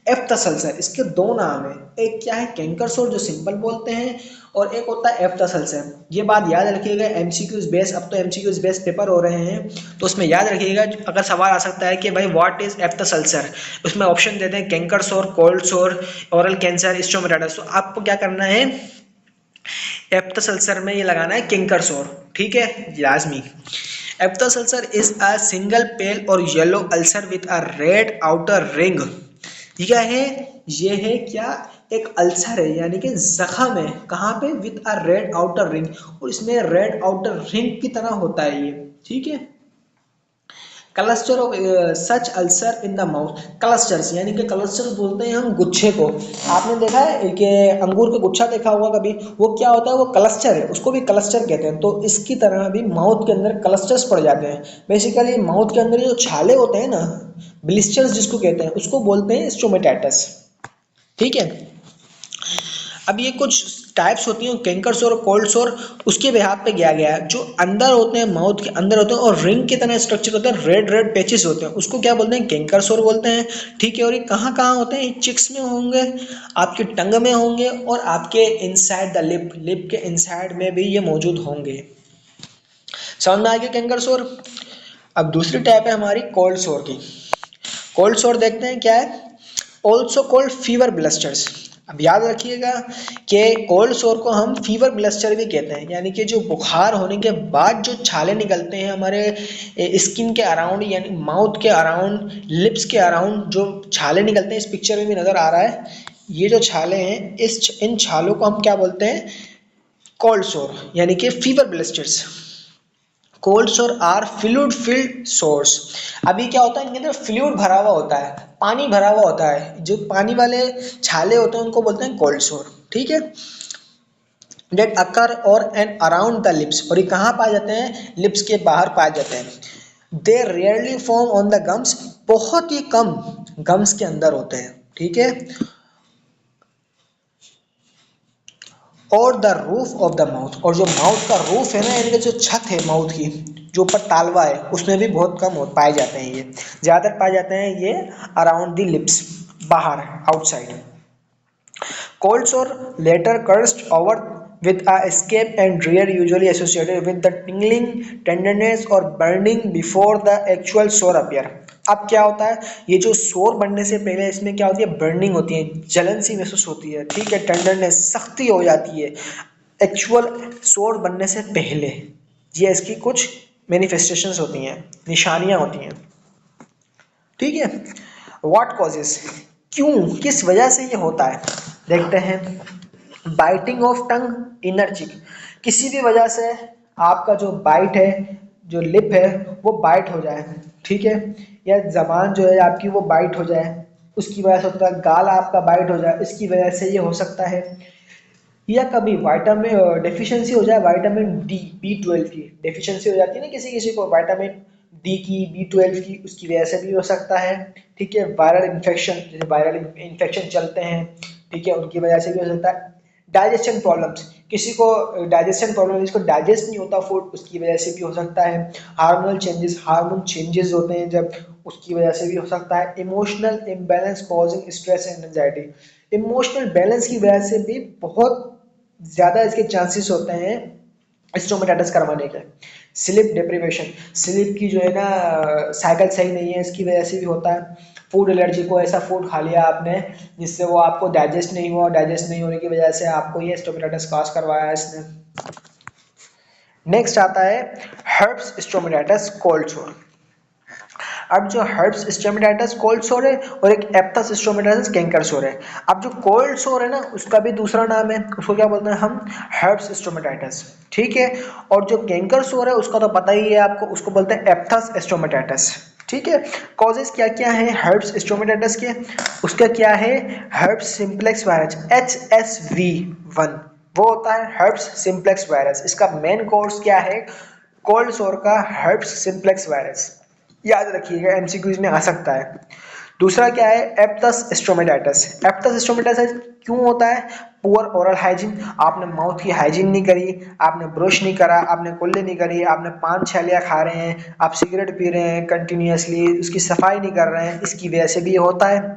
एफ्थस अल्सर। इसके दो नाम है, एक क्या है कैंकर सोर जो सिंपल बोलते हैं, और एक होता है एफ्थस अल्सर। ये बात याद रखिएगा, एमसीक्यूज बेस, अब तो एमसीक्यूज बेस पेपर हो रहे हैं तो उसमें याद रखिएगा, अगर सवाल आ सकता है कि भाई व्हाट इज एफ्थस अल्सर, उसमें ऑप्शन देते हैं कैंकर सोर, कोल्ड सोर, ओरल कैंसर, स्टोमेटाइटिस। तो आपको क्या करना है, एफ्थस अल्सर में ये लगाना है कैंकर सोर, ठीक है, लाजमी। Aphthous ulcer is a single pale और yellow ulcer with a red outer ring. ये क्या है? ये है क्या? एक अल्सर है, यानी कि जख्म है, कहाँ पे? With a red outer ring, और इसमें रेड आउटर रिंग की तरह होता है ये, ठीक है। Cluster of such ulcer in the mouth, clusters यानी कि क्लस्टर्स बोलते हैं हम गुच्छे को। आपने देखा है कि अंगूर का गुच्छा देखा होगा कभी, वो क्या होता है? वो क्लस्टर है, उसको भी क्लस्टर कहते हैं। तो इसकी तरह भी माउथ के अंदर क्लस्टर्स पड़ जाते हैं। बेसिकली माउथ के अंदर जो छाले होते हैं ना, ब्लिस्टर्स जिसको कहते हैं, उसको बोलते हैं स्टोमेटाइटिस, ठीक है। अब ये कुछ टाइप्स होती हैं कैंकर सोर और कोल्ड सोर, उसके बेहाथ पे गया गया है। जो अंदर होते हैं, माउथ के अंदर होते हैं और रिंग की तरह स्ट्रक्चर होता है, रेड रेड पैचेस होते हैं, उसको क्या बोलते हैं? कैंकर सोर बोलते हैं, ठीक है। और ये कहाँ कहाँ होते हैं? चिक्स में होंगे, आपकी टंग में होंगे, और आपके इनसाइड द लिप, लिप के इनसाइड में भी ये मौजूद होंगे। समझ में आ गया कैंकर सोर। अब दूसरी टाइप है हमारी कोल्ड सोर की। कोल्ड सोर देखते हैं क्या है, ऑल्सो कोल्ड फीवर ब्लस्टर्स। अब याद रखिएगा कि कोल्ड सोर को हम फीवर ब्लस्टर भी कहते हैं, यानी कि जो बुखार होने के बाद जो छाले निकलते हैं हमारे स्किन के अराउंड, यानी माउथ के अराउंड, लिप्स के अराउंड जो छाले निकलते हैं, इस पिक्चर में भी नजर आ रहा है, ये जो छाले हैं, इन छालों को हम क्या बोलते हैं? कोल्ड सोर, यानी कि फीवर ब्लस्टर्स। कोल्ड सोर आर फ्लूइड फिल्ड सोर्स। अभी क्या होता है, इनके अंदर फ्लूइड भरा हुआ होता है, पानी भरा हुआ होता है, जो पानी वाले छाले होते हैं उनको बोलते हैं कोल्ड सोर, ठीक है। डेट अकर और एंड अराउंड द लिप्स, और ये कहाँ पाए जाते हैं? लिप्स के बाहर पाए जाते हैं। They rarely form on the gums, बहुत ही कम गम्स के अंदर होते हैं, ठीक है। और the roof of the mouth, और जो माउथ का रूफ है ना, यानी कि जो छत है माउथ की, जो ऊपर तालवा है, उसमें भी बहुत कम पाए जाते हैं ये, ज़्यादातर पाए जाते हैं ये अराउंड द लिप्स, बाहर, outside. Cold sore later crust over with a escape and rear usually associated with the tingling, tenderness or burning before the actual sore appear। अब क्या होता है, ये जो सोर बनने से पहले इसमें क्या होती है? बर्निंग होती है, जलन सी महसूस होती है, ठीक है, टेंडरनेस, सख्ती हो जाती है एक्चुअल सोर बनने से पहले। ये इसकी कुछ मैनिफेस्टेशंस होती हैं, निशानियां होती हैं। ठीक है। व्हाट कॉजेस, क्यों, किस वजह से ये होता है, देखते हैं। बाइटिंग ऑफ टंग इनर चिक, किसी भी वजह से आपका जो बाइट है, जो लिप है, वो बाइट हो जाए, ठीक है, या जबान जो है आपकी वो बाइट हो जाए, उसकी वजह से होता है। गाल आपका बाइट हो जाए, इसकी वजह से ये हो सकता है। या कभी विटामिन डेफिशिएंसी हो जाए, विटामिन डी, बी 12 की डेफिशिएंसी हो जाती है ना किसी किसी को, विटामिन डी की, बी 12 की, उसकी वजह से भी हो सकता है। ठीक है। वायरल इन्फेक्शन, जैसे वायरल इन्फेक्शन चलते हैं, ठीक है, उनकी वजह से भी हो सकता है। डाइजेशन प्रॉब्लम्स, किसी को डाइजेशन प्रॉब्लम, जिसको डाइजेस्ट नहीं होता फूड, उसकी वजह से भी हो सकता है। हार्मोनल चेंजेस, हार्मोन चेंजेस होते हैं जब, उसकी वजह से भी हो सकता है। Emotional imbalance causing stress and anxiety, emotional balance की वजह से भी बहुत ज्यादा इसके चांसेस होते हैं स्टोमेटाइटिस करवाने के। स्लीप डिप्रिवेशन, स्लीप की जो है ना साइकिल सही नहीं है, इसकी वजह से भी होता है। फूड एलर्जी, को ऐसा फूड खा लिया आपने जिससे वो आपको डाइजेस्ट नहीं हुआ, डाइजेस्ट नहीं होने की वजह से आपको ये स्टोमेटाइटिस कॉज करवाया इसने। नेक्स्ट आता है हर्ब्स स्टोमेटाइटिस कोल्ड सोर। अब जो हर्ब्स स्टोमेटाइटिस कोल्ड सोर है, और एक एप्थस स्टोमेटाइटिस कैंकर सोर है। अब जो कोल्ड सोर है ना, उसका भी दूसरा नाम है, उसको क्या बोलते हैं हम, हर्ब्स स्टोमेटाइटिस, ठीक है। और जो कैंकर सोर है उसका तो पता ही है आपको, उसको बोलते हैं एप्थस स्टोमेटाइटिस, ठीक है। कॉजेस क्या क्या है हर्ब्स स्टोमेटाइटिस के, उसका क्या है, हर्ब्स सिंप्लेक्स वायरस, HSV1, वो होता है हर्ब्स सिंप्लेक्स वायरस। इसका मेन कोर्स क्या है, कोल्ड सोर का हर्ब्स सिंप्लेक्स वायरस, याद रखिएगा, एमसीक्यूज में आ सकता है। दूसरा क्या है, एप्थस स्टोमेटाइटिस। एप्थस स्टोमेटाइटिस क्यों होता है, पुअर ओरल हाइजीन, आपने माउथ की हाइजीन नहीं करी, आपने ब्रश नहीं करा, आपने कुल्ली नहीं करी, आपने पान छलिया खा रहे हैं, आप सिगरेट पी रहे हैं कंटिन्यूअसली, उसकी सफाई नहीं कर रहे हैं, इसकी वजह से भी ये होता है।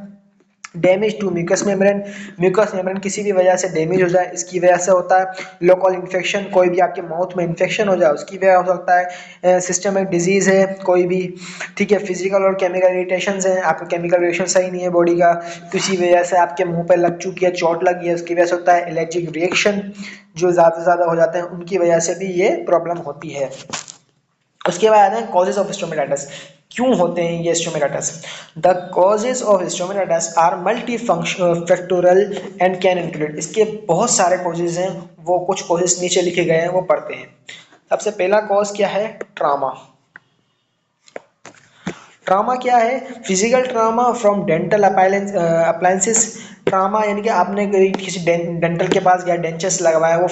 Damage to mucous membrane, mucous membrane किसी भी वजह से डैमेज हो जाए, इसकी वजह से होता है। लोकल इन्फेक्शन, कोई भी आपके माउथ में इन्फेक्शन हो जाए, उसकी वजह हो सकता है। सिस्टमिक डिजीज है कोई भी, ठीक है। फिजिकल और केमिकल इरिटेशन है, आपका केमिकल रिएक्शन सही नहीं है बॉडी का, किसी वजह से आपके मुंह पे लग चुकी है, चोट लगी है, उसकी वजह से होता है। एलर्जिक रिएक्शन जो ज़्यादा से ज़्यादा हो जाते हैं, उनकी वजह से भी ये प्रॉब्लम होती है। उसके बाद आते हैं कॉजेज ऑफ स्टोमेटाइटिस, क्यों होते हैं ये stomatitis. The causes of stomatitis are multifactorial and can include, इसके बहुत सारे कॉजेज हैं, वो कुछ कॉजेज नीचे लिखे गए हैं, वो पढ़ते हैं। सबसे पहला कॉज क्या है, ट्रामा। ट्रामा क्या है, physical trauma from dental appliances. Trauma यानी कि आपने किसी डेंटल के पास गया, डेंचर्स लगवाया, वो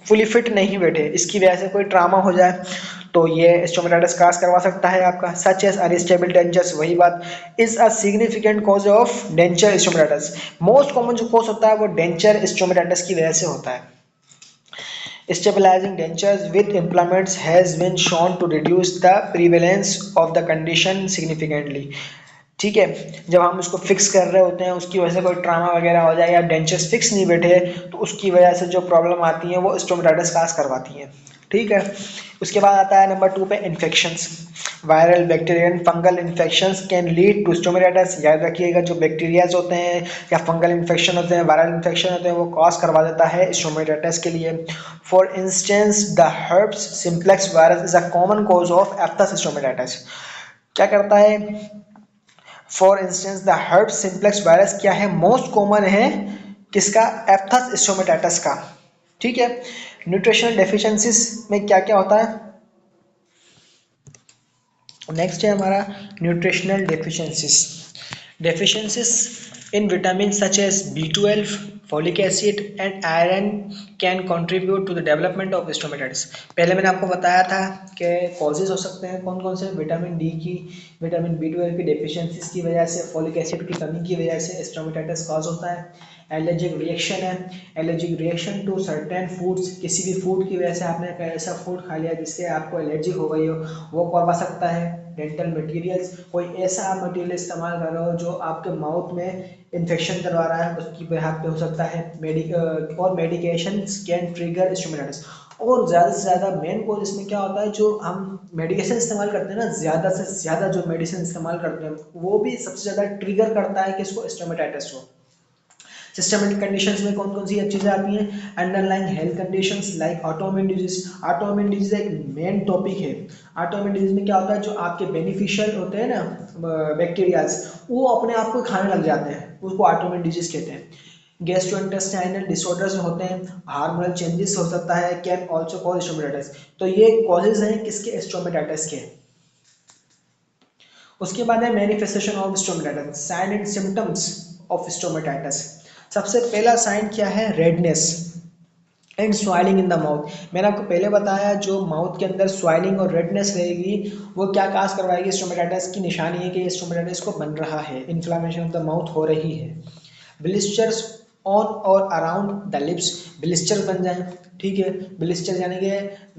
फुली फिट नहीं बैठे, इसकी वजह से कोई ट्रामा हो जाए तो ये स्टोमेटाइटिस काज करवा सकता है आपका। सच एज अनस्टेबल डेंचर्स, वही बात, is a significant cause of denture stomatitis. Most common जो कॉज होता है वो डेंचर स्टोमेटाइटिस की वजह से होता है। Stabilizing dentures with implants has been shown to reduce the prevalence of the condition significantly. ठीक है, जब हम उसको फिक्स कर रहे होते हैं, उसकी वजह से कोई ट्रामा वगैरह हो जाए या डेंचर्स फिक्स नहीं बैठे, तो उसकी वजह से जो प्रॉब्लम आती है वो स्टोमेटाइटिस काज करवाती है, ठीक है। उसके बाद आता है नंबर 2 पे infections. Viral, bacterial, fungal infections can lead to stomatitis. याद रखिएगा, जो बैक्टीरियाज होते हैं या फंगल इन्फेक्शन होते हैं, वायरल इन्फेक्शन होते हैं, वो कॉज करवा देता है स्टोमेटाइटिस के लिए। For instance the herpes simplex virus is a common cause of aphthous stomatitis. क्या करता है, for instance the herpes simplex virus क्या है, मोस्ट कॉमन है किसका, एप्थस स्टोमेटाइटिस का, ठीक है। न्यूट्रिशनल डेफिशिएंसीज में क्या क्या होता है, नेक्स्ट है हमारा nutritional deficiencies. Deficiencies in vitamin such as B12, folic acid and iron can contribute to the development of stomatitis। पहले मैंने आपको बताया था कि कॉजेज हो सकते हैं कौन कौन से, विटामिन डी की, विटामिन B12 की डेफिशिएंसीज की वजह से, फॉलिक एसिड की कमी की वजह से स्टोमेटाइटिस कॉज होता है। एलर्जिक रिएक्शन है, allergic reaction to certain foods, किसी भी फूड की वजह से आपने ऐसा फूड खा लिया जिससे आपको एलर्जी हो गई हो, वो करवा सकता है। डेंटल मटेरियल्स, कोई ऐसा मटेरियल इस्तेमाल कर रहे हो जो आपके माउथ में इन्फेक्शन करवा रहा है, उसकी वजह पे हो सकता है। और मेडिकेशन कैन ट्रिगर स्टोमेटाइटिस। और ज़्यादा से ज़्यादा मेन कोज इसमें क्या होता है, जो हम मेडिकेशन इस्तेमाल करते हैं ना, ज़्यादा से ज़्यादा जो मेडिसिन इस्तेमाल करते हैं वो भी सबसे ज़्यादा ट्रिगर करता है कि इसको स्टोमेटाइटिस हो। सिस्टमेटिक कंडीशंस में कौन कौन सी चीज़ें आती हैं? Underlying health conditions like autoimmune disease. Autoimmune disease एक मेन टॉपिक है। ऑटोइम्यून डिजीज में क्या होता है, जो आपके बेनिफिशियल होते हैं ना बैक्टीरियाज, वो अपने आप को खाने लग जाते हैं, उसको ऑटोइम्यून डिजीज कहते हैं। गैस्ट्रोइंटेस्टाइनल डिसऑर्डर्स होते हैं, हार्मोनल चेंजेस हो सकता है, कैन ऑल्सो कॉज स्टोमेटाइटिस। तो ये कॉजेज हैं किसके? स्टोमेटाइटिस के। उसके बाद है manifestation of stomatitis, sign and symptoms of stomatitis. सबसे पहला साइन क्या है? Redness and swelling in the mouth. मैंने आपको पहले बताया जो माउथ के अंदर स्वेलिंग और रेडनेस रहेगी वो क्या काज करवाएगी? स्टोमेटाइटिस की निशानी है कि स्टोमेटाइटिस को बन रहा है, इन्फ्लामेशन ऑफ द माउथ हो रही है। ब्लिस्टर्स ऑन और अराउंड द लिप्स, ब्लिस्टर बन जाए, ठीक है, ब्लिस्टर यानी कि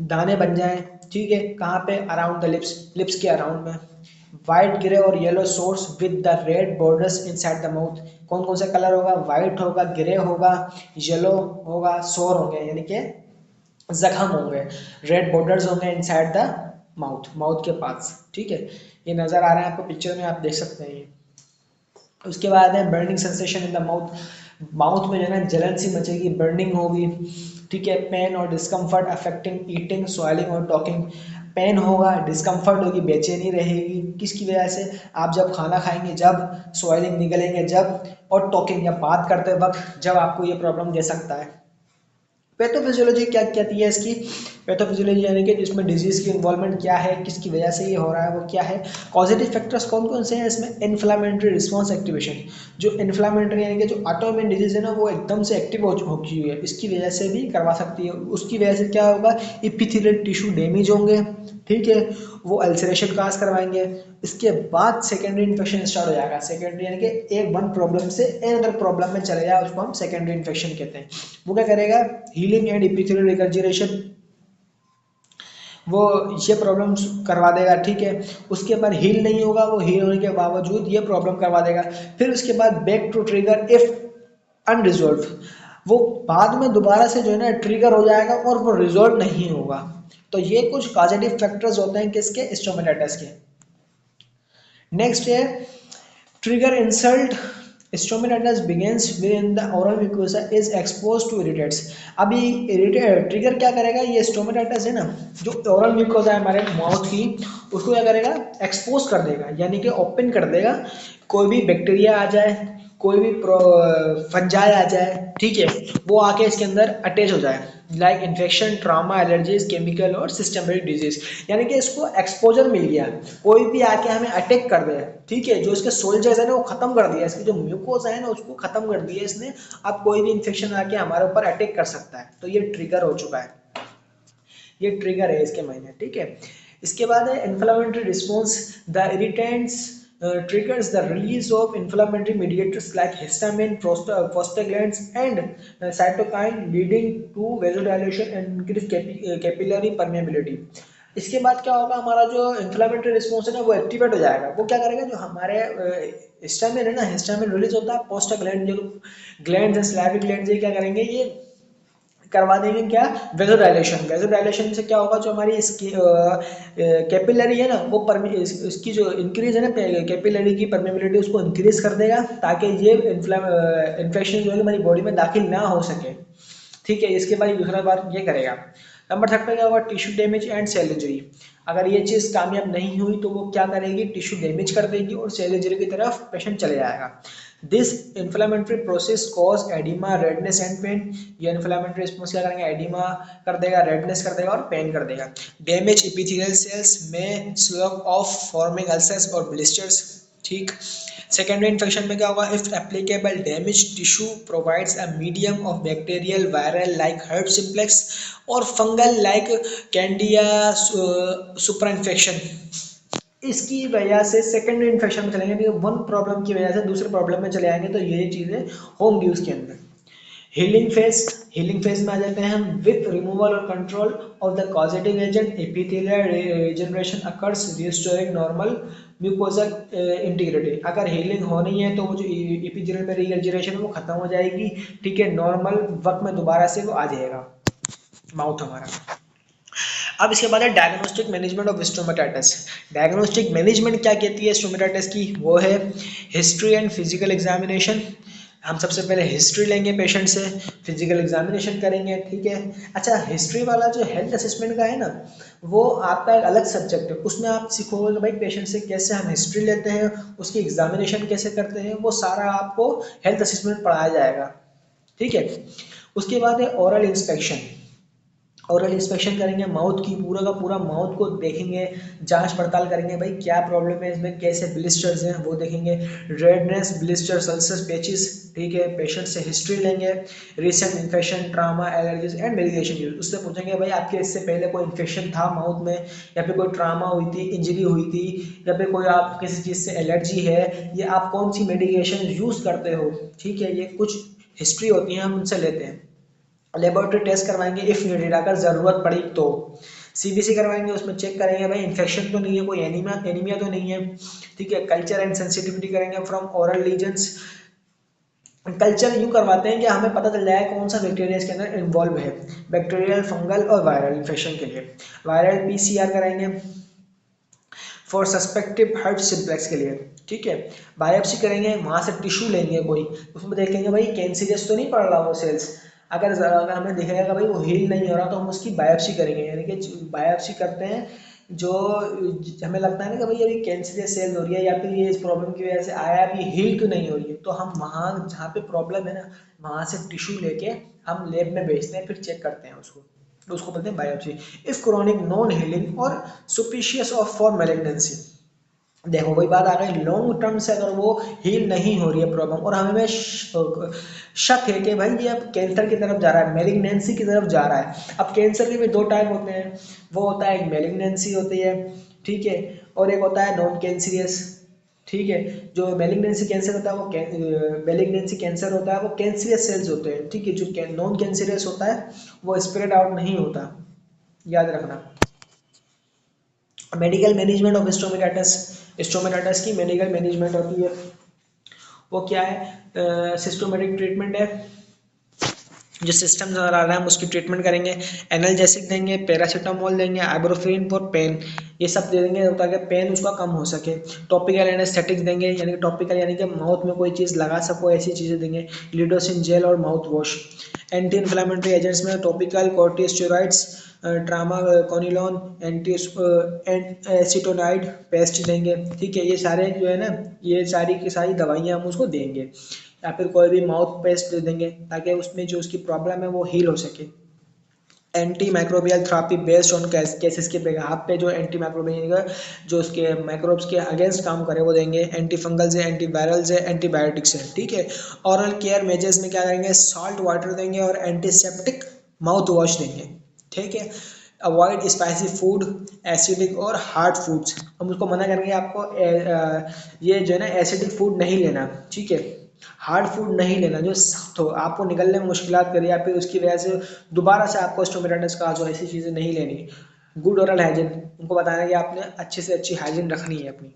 दाने बन जाए, ठीक है, कहाँ पे? अराउंड द लिप्स, लिप्स के अराउंड में। वाइट ग्रे और yellow source with the red borders inside the mouth. कौन कौन सा कलर होगा? वाइट होगा, ग्रे होगा, येलो होगा, सोर होंगे यानी कि जख्म होंगे, रेड बॉर्डर्स होंगे इनसाइड द माउथ, माउथ के पास, ठीक है। ये नजर आ रहा है आपको पिक्चर में, आप देख सकते हैं ये। उसके बाद है burning sensation in the mouth, mouth में जो है ना जलन सी मचेगी, बर्निंग होगी, ठीक है। पेन और डिस्कम्फर्ट अफेक्टिंग ईटिंग, स्वेलिंग और टॉकिंग। पेन होगा, डिस्कम्फर्ट होगी, बेचैनी रहेगी, किसकी वजह से? आप जब खाना खाएंगे जब, स्वेलिंग निकलेंगे जब, और टॉकिंग या बात करते वक्त जब आपको ये प्रॉब्लम दे सकता है। पैथोफिजियोलॉजी क्या कहती है इसकी? पैथोफिजियोलॉजी यानी कि जिसमें डिजीज की इन्वॉल्वमेंट क्या है, किसकी वजह से ये हो रहा है, वो क्या है। पॉजिटिव फैक्टर्स कौन कौन से हैं इसमें? इन्फ्लामेटरी रिस्पॉन्स एक्टिवेशन, जो इन्फ्लामेटरी यानी कि जो ऑटोइम्यून डिजीज है ना वो एकदम से एक्टिव हो चुकी है, इसकी वजह से भी करवा सकती है। उसकी वजह से क्या होगा? इपिथेलियल टिश्यू डैमेज होंगे, ठीक है, वो अल्सरेशन काज करवाएंगे। इसके बाद सेकेंडरी इन्फेक्शन स्टार्ट हो जाएगा। सेकेंडरी यानी कि एक वन प्रॉब्लम से अनदर प्रॉब्लम में चले जाए, उसको हम सेकेंडरी इन्फेक्शन कहते हैं। वो क्या करेगा? हीलिंग एंड इपिथेलियल रिकर्जिरेशन, वो ये प्रॉब्लम करवा देगा, ठीक है। उसके बाद हील नहीं होगा, वो हील होने के बावजूद ये प्रॉब्लम करवा देगा। फिर उसके बाद back to trigger if unresolved, वो बाद में दोबारा से जो है ना ट्रिगर हो जाएगा और वो रिजोल्व नहीं होगा। तो ये कुछ कॉजेटिव फैक्टर्स होते हैं किसके? स्टोमेटाइटिस के। नेक्स्ट है trigger insult, stomatitis begins when the oral mucosa is exposed to irritants। अभी ट्रिगर क्या करेगा? ये स्टोमेटाइटिस है ना, जो ओरल म्यूकोसा है हमारे माउथ की, उसको क्या करेगा? एक्सपोज कर देगा, यानी कि ओपन कर देगा। कोई भी बैक्टीरिया आ जाए, कोई भी फंजाई आ जाए, ठीक है, वो आके इसके अंदर अटैच हो जाए, like infection, trauma, allergies, chemical और सिस्टमेटिक डिजीज। यानी कि इसको एक्सपोजर मिल गया, कोई भी आके हमें अटैक कर दे, ठीक है, जो इसके सोल्जर्स है ना वो खत्म कर दिया, इसकी जो म्यूकोसा है ना उसको खत्म कर दिया इसने। अब कोई भी इन्फेक्शन आके हमारे ऊपर अटैक कर सकता है, तो ये ट्रिगर हो चुका है, ये ट्रिगर है इसके मायने, ठीक है। इसके बाद है inflammatory response, the irritants triggers the release of inflammatory mediators like histamine, prostaglandins, and cytokine, leading to vasodilation and increased capillary permeability। इसके बाद क्या होगा? हमारा जो इन्फ्लामेटरी रिस्पॉन्स है ना वो एक्टिवेट हो जाएगा। वो क्या करेगा? जो हमारे हिस्टामिन है ना, हिस्टामिन रिलीज होता है, प्रोस्टाग्लैंड जो ग्लैंड्स हैं, स्लाविक ग्लैंड्स, ये क्या करेंगे? ये करवा देंगे क्या? वेजोडाइलेशन। वेजोडाइलेशन से क्या होगा? जो हमारी इसकी कैपिलरी है ना वो इसकी जो इंक्रीज है ना कैपिलरी की परमेबिलिटी उसको इंक्रीज कर देगा, ताकि ये इन्फेक्शन जो है हमारी बॉडी में दाखिल ना हो सके, ठीक है। इसके बाद दूसरा बार ये करेगा। नंबर थर्ड पे क्या होगा? Tissue damage and cell injury. अगर ये चीज़ कामयाब नहीं हुई तो वो क्या करेगी? टिश्यू डैमेज कर देगी और सेल इंजरी की तरफ पेशेंट चले जाएगा। This inflammatory process cause oedema, redness and pain. ये इन्फ्लामेटरी रिस्पॉन्स क्या करेंगे? एडिमा कर देगा, रेडनेस कर देगा और पेन कर देगा। डैमेज एपिथेलियल सेल्स में स्लो ऑफ फॉर्मिंग अल्सर्स और ब्लिस्टर्स, ठीक। सेकेंडरी इन्फेक्शन में क्या होगा? If applicable damage tissue provides a medium of bacterial, viral like herb simplex और फंगल लाइक कैंडिया सुपर इन्फेक्शन। इसकी वजह से सेकेंडरी इन्फेक्शन में चलेंगे, वन प्रॉब्लम की वजह से दूसरे प्रॉब्लम में चले आएंगे, तो ये चीज़ें होंगी उसके अंदर। हीलिंग फेज, हीलिंग फेज में आ जाते हैं हम। विथ रिमूवल और control of the causative agent epithelial regeneration occurs, restoring normal mucosal integrity. अगर हीलिंग होनी है तो वो जो एपिथेलियल में रिजनरेशन है वो खत्म हो जाएगी, ठीक है, नॉर्मल वक्त में दोबारा से वो आ जाएगा माउथ हमारा। अब इसके बाद है diagnostic management of stomatitis. Diagnostic management क्या कहती है स्टोमेटाइटिस की? वो है हिस्ट्री एंड फिजिकल एग्जामिनेशन, हम सबसे पहले हिस्ट्री लेंगे पेशेंट से, फिजिकल एग्जामिनेशन करेंगे, ठीक है। अच्छा, हिस्ट्री वाला जो हेल्थ असेसमेंट का है ना, वो आपका एक अलग सब्जेक्ट है, उसमें आप सीखोगे कि भाई पेशेंट से कैसे हम हिस्ट्री लेते हैं, उसकी एग्जामिनेशन कैसे करते हैं, वो सारा आपको हेल्थ असेसमेंट पढ़ाया जाएगा, ठीक है। उसके बाद है ओरल इंस्पेक्शन। ओरल इंस्पेक्शन करेंगे, माउथ की पूरा का पूरा माउथ को देखेंगे, जांच पड़ताल करेंगे भाई क्या प्रॉब्लम है इसमें, कैसे ब्लिस्टर्स हैं वो देखेंगे, रेडनेस, ब्लिस्टर्स, अल्सर्स, पेचिस, ठीक है। पेशेंट से हिस्ट्री लेंगे, recent infection, trauma, allergies and medication use. उससे पूछेंगे भाई आपके इससे पहले कोई इन्फेक्शन था माउथ में, या फिर कोई ट्रामा हुई थी, इंजरी हुई थी, या फिर कोई आप किसी चीज़ से एलर्जी है, या आप कौन सी मेडिकेशन यूज़ करते हो, ठीक है। ये कुछ हिस्ट्री होती है, हम उनसे लेते हैं। लेबोरेटरी टेस्ट करवाएंगे इफ़ नीडेड, अगर ज़रूरत पड़ी तो। सीबीसी करवाएंगे, उसमें चेक करेंगे भाई इन्फेक्शन तो नहीं है, कोई एनीमिया एनीमिया तो नहीं है, ठीक है। कल्चर एंड सेंसिटिविटी करेंगे फ्रॉम ओरल लीजन्स। कल्चर यूँ करवाते हैं कि हमें पता चल जाए कौन सा बैक्टीरिया इसके अंदर इन्वॉल्व है, बैक्टीरियल, फंगल और वायरल इन्फेक्शन के लिए। वायरल पीसीआर कराएंगे फॉर सस्पेक्टिव हर्ट सिम्प्लेक्स के लिए, ठीक है। बायोप्सी करेंगे, वहाँ से टिश्यू लेंगे कोई, उसमें देखेंगे भाई कैंसियस तो नहीं पड़ रहा वो सेल्स। अगर हमें दिखेगा कि भाई वो हील नहीं हो रहा, तो हम उसकी बायोप्सी करेंगे, यानी कि बायोप्सी करते हैं जो हमें लगता है ना कि भाई अभी कैंसियस सेल्स हो रही है, या फिर ये इस प्रॉब्लम की वजह से आया, अभी हील क्यों नहीं हो रही है, तो हम वहाँ जहाँ पे प्रॉब्लम है ना, वहाँ से टिश्यू लेके हम लैब में भेजते हैं, फिर चेक करते हैं उसको, तो उसको बोलते हैं biopsy. If chronic non healing और सुपिशियस ऑफ फॉर मेलिग्नेंसी। देखो वही बात आ गई, लॉन्ग टर्म से अगर वो हील नहीं हो रही है प्रॉब्लम, और हमें शक है कि भाई ये अब कैंसर की तरफ जा रहा है, मेलिग्नेंसी की तरफ जा रहा है। अब कैंसर के भी दो टाइप होते हैं, वो होता है एक मेलिग्नेंसी होती है, ठीक है, और एक होता है नॉन कैंसीरियस, ठीक है। जो मेलिग्नेंसी कैंसर होता है वो मेलिग्नेंसी कैंसर होता है वो कैंसीरियस सेल्स होते हैं, ठीक है। जो नॉन कैंसीरियस होता है वो स्प्रेड आउट नहीं होता, याद रखना। Medical management of stomatitis, stomatitis की मेडिकल मैनेजमेंट होती है, वो क्या है, सिस्टोमेटिक ट्रीटमेंट है, जो सिस्टम नजर आ रहा है हम उसकी ट्रीटमेंट करेंगे। एनाल्जेसिक देंगे, पैरासीटामोल देंगे, आइब्रोफ्रीन फॉर पेन, ये सब दे देंगे ताकि पेन उसका कम हो सके। टॉपिकल एनेस्थेटिक देंगे, यानी कि टॉपिकल यानी कि माउथ में कोई चीज़ लगा सको ऐसी चीज़ें देंगे। लिडोसिन जेल और mouthwash. Anti inflammatory agents में topical corticosteroids, triamcinolone, anti acetonide paste देंगे, ठीक है। ये सारे जो है ना, ये सारी की सारी दवाइयाँ हम उसको देंगे, या फिर कोई भी माउथ पेस्ट दे देंगे ताकि उसमें जो उसकी प्रॉब्लम है वो हील हो सके। Anti microbial therapy based on cases के बेहाफ पे जो एंटी माइक्रोबियल जो उसके माइक्रोब्स के अगेंस्ट काम करे वो देंगे। एंटी फंगल्स है, एंटी वायरल्स है, एंटीबायोटिक्स है, ठीक है। ऑरल केयर मेजर्स में क्या करेंगे, सॉल्ट वाटर देंगे और एंटीसेप्टिक माउथ वॉश देंगे, ठीक है। अवॉइड स्पाइसी फूड, एसिडिक और हार्ड फूड्स, हम उसको मना करेंगे आपको ये जो है ना एसिडिक फूड नहीं लेना, ठीक है। हार्ड फूड नहीं लेना जो सख्त हो, आपको निकलने में मुश्किलात करे, या फिर उसकी वजह से दोबारा से आपको स्टोमेटाइटिस का जो ऐसी चीज़ें नहीं लेनी। गुड ओरल हाइजीन, उनको बताना कि आपने अच्छे से अच्छी हाइजीन रखनी है अपनी।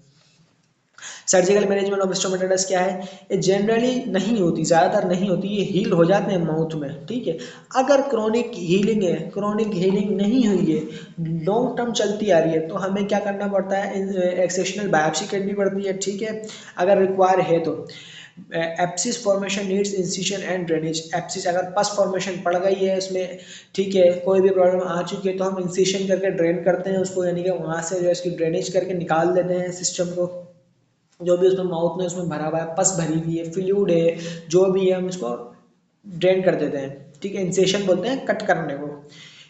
सर्जिकल मैनेजमेंट ऑफ स्टोमेटाइटिस क्या है, ये जनरली नहीं होती, ज़्यादातर नहीं होती, ये हील हो जाते हैं माउथ में, ठीक है। अगर क्रॉनिक हीलिंग है, क्रॉनिक हीलिंग नहीं हुई है, लॉन्ग टर्म चलती आ रही है, तो हमें क्या करना पड़ता है, एक्सेशनल बायोप्सी करनी पड़ती है, ठीक है, अगर रिक्वायर है तो। एप्सिस formation needs incision and drainage, एप्सिस अगर पस फॉर्मेशन पड़ गई है उसमें, ठीक है, कोई भी प्रॉब्लम आ चुकी है, तो हम इंसिशन करके ड्रेन करते हैं उसको, यानी कि वहाँ से जो है इसकी ड्रेनेज करके निकाल देते हैं सिस्टम को, जो भी उसमें माउथ में उसमें भरा हुआ है, पस भरी हुई है, फ्लूइड है, जो भी है हम इसको ड्रेन कर देते हैं, ठीक है। इंसेशन बोलते हैं कट करने को।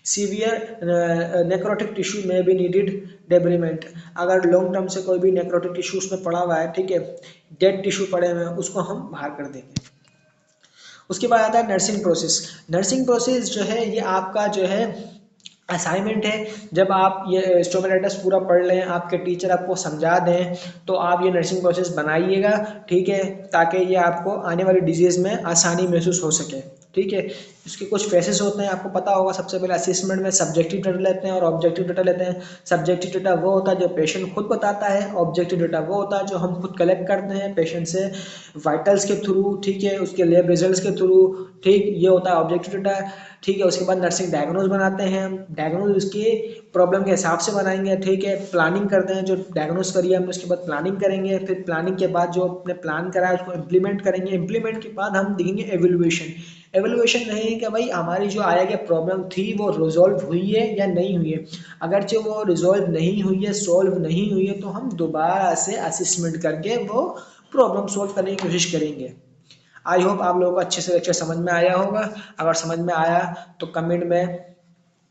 सीवियर नेक्रोटिक टिश्यू में भी नीडेड डेब्रीमेंट, अगर लॉन्ग टर्म से कोई भी नेक्रोटिक टिश्यू उसमें पड़ा हुआ है, ठीक है, डेड टिश्यू पड़े हुए हैं, उसको हम बाहर कर देंगे। उसके बाद आता है नर्सिंग प्रोसेस। नर्सिंग प्रोसेस जो है ये आपका जो है असाइनमेंट है, जब आप ये स्टोमेटाइटिस पूरा पढ़ लें, आपके टीचर आपको समझा दें, तो आप ये नर्सिंग प्रोसेस बनाइएगा, ठीक है, ताकि ये आपको आने वाली डिजीज़ में आसानी महसूस हो सके। ठीक है। उसके कुछ फेसेस होते हैं, आपको पता होगा। सबसे पहले असेसमेंट में सब्जेक्टिव डाटा लेते हैं और ऑब्जेक्टिव डाटा लेते हैं। सब्जेक्टिव डाटा वो होता है जो पेशेंट खुद बताता है, ऑब्जेक्टिव डाटा वो होता है जो हम खुद कलेक्ट करते हैं पेशेंट से वाइटल्स के थ्रू, ठीक है, उसके लैब रिजल्ट्स के थ्रू, ठीक, ये होता है ऑब्जेक्टिव डाटा। ठीक है, उसके बाद नर्सिंग डायग्नोज बनाते हैं हम, डायग्नोज उसकी प्रॉब्लम के हिसाब से बनाएंगे, ठीक है, प्लानिंग करते हैं, जो डायग्नोज करिए हम उसके बाद प्लानिंग करेंगे, फिर प्लानिंग के बाद जो अपने प्लान करा है उसको इम्प्लीमेंट करेंगे, इम्प्लीमेंट के बाद हम देखेंगे एवेल्युएशन। एवेल्युएशन नहीं है कि भाई हमारी जो आया क्या प्रॉब्लम थी वो रिजॉल्व हुई है या नहीं हुई है। अगरचे वो रिजॉल्व नहीं हुई है, सॉल्व नहीं हुई है, तो हम दोबारा से असेसमेंट करके वो प्रॉब्लम सॉल्व करने की कोशिश करेंगे। आई होप आप लोगों को अच्छे से लेक्चर समझ में आया होगा। अगर समझ में आया तो कमेंट में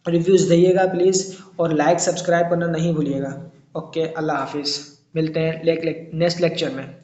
रिव्यूज़ दीजिएगा प्लीज़, और लाइक सब्सक्राइब करना नहीं भूलिएगा। ओके, अल्लाह हाफिज़, मिलते हैं नेक्स्ट लेक्चर में।